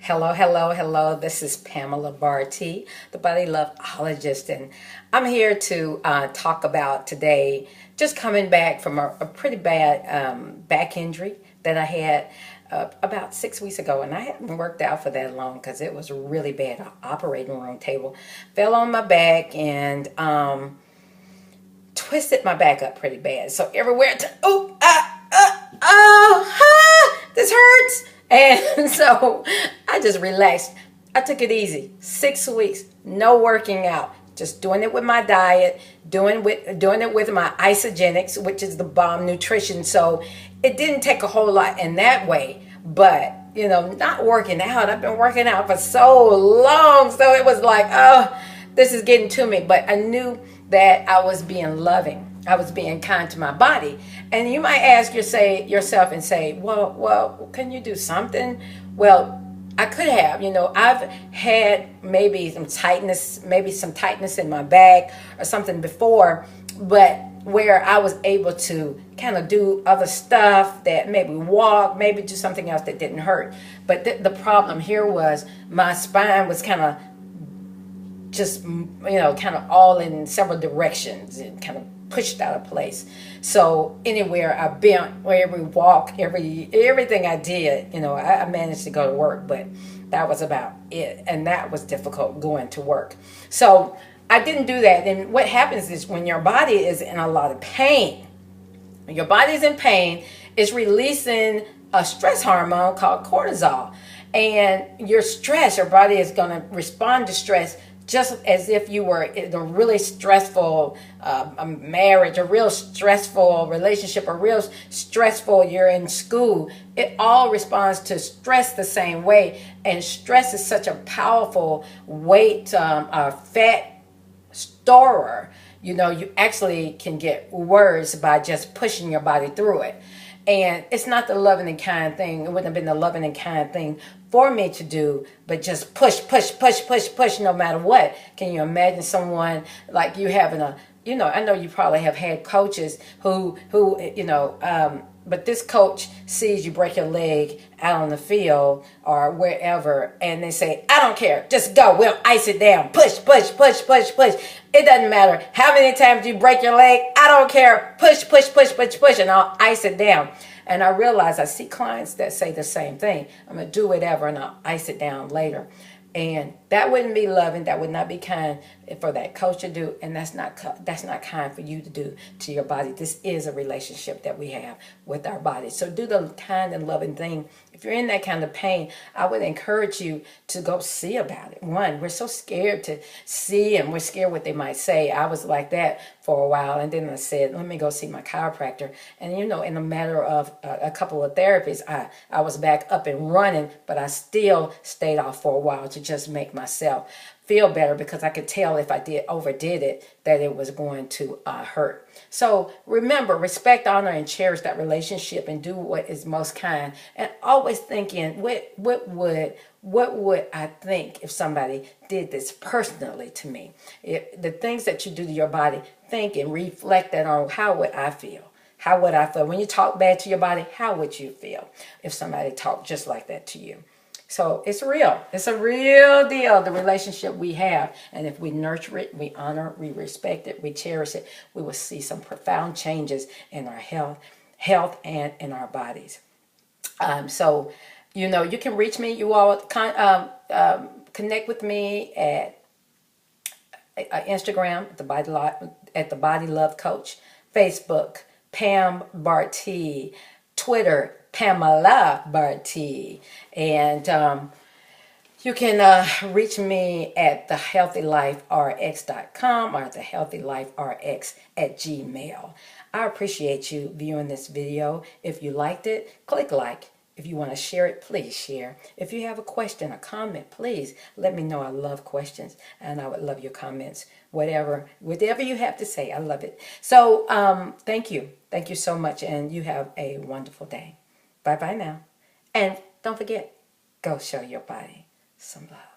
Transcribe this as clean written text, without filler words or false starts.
Hello, hello, hello. This is Pamela Barty, the Body Loveologist, and I'm here to talk about today just coming back from a pretty bad back injury that I had about 6 weeks ago, and I hadn't worked out for that long because it was really bad. An operating room table fell on my back and twisted my back up pretty bad. So everywhere to this hurts. And so I just relaxed. I took it easy. 6 weeks, no working out, just doing it with my diet, doing it with my isogenics, which is the bomb nutrition. So it didn't take a whole lot in that way, but not working out. I've been working out for so long, so it was like, oh, this is getting to me. But I knew that I was being loving. I was being kind to my body. And you might ask yourself and say, well, can you do something? Well, I could have. I've had maybe some tightness in my back or something before, but where I was able to kind of do other stuff, that maybe walk, maybe do something else that didn't hurt. But the problem here was my spine was kind of just, kind of all in several directions and kind of pushed out of place. So anywhere I bent, or every walk, everything I did, I managed to go to work, but that was about it. And that was difficult going to work. So I didn't do that. And what happens is when your body is in a lot of pain, your body's in pain, it's releasing a stress hormone called cortisol. And your body is going to respond to stress just as if you were in a really stressful marriage, a real stressful relationship, you're in school. It all responds to stress the same way. And stress is such a powerful fat storer. You actually can get worse by just pushing your body through it. And it's not the loving and kind thing. It wouldn't have been the loving and kind thing for me to do, but just push, no matter what. Can you imagine someone like you having I know you probably have had coaches who but this coach sees you break your leg out on the field or wherever, and they say, I don't care, just go, we'll ice it down, push. It doesn't matter how many times you break your leg, I don't care, push, and I'll ice it down. And I realize I see clients that say the same thing. I'm going to do whatever and I'll ice it down later. And that wouldn't be loving. That would not be kind for that coach to do. And that's not kind for you to do to your body. This is a relationship that we have with our body. So do the kind and loving thing. If you're in that kind of pain, I would encourage you to go see about it. One, we're so scared to see, and we're scared what they might say. I was like that for a while, and then I said, let me go see my chiropractor. And in a matter of a couple of therapies, I was back up and running, but I still stayed off for a while to just make myself feel better, because I could tell if I overdid it, that it was going to hurt. So remember, respect, honor, and cherish that relationship, and do what is most kind. And always thinking, what would I think if somebody did this personally to me? The things that you do to your body, think and reflect that on, how would I feel? How would I feel? When you talk bad to your body, how would you feel if somebody talked just like that to you? So it's real. It's a real deal, the relationship we have. And if we nurture it, we honor, we respect it, we cherish it, we will see some profound changes in our health and in our bodies. So you can reach me. You all connect with me at Instagram at the Body Love Coach, Facebook, Pam Barty, Twitter, Pamela Barty, and you can reach me at thehealthyliferx.com or thehealthylifrx@gmail. I appreciate you viewing this video. If you liked it, click like. If you want to share it, please share. If you have a question or comment, please let me know. I love questions, and I would love your comments. Whatever you have to say, I love it. So thank you. Thank you so much, and you have a wonderful day. Bye-bye now. And don't forget, go show your body some love.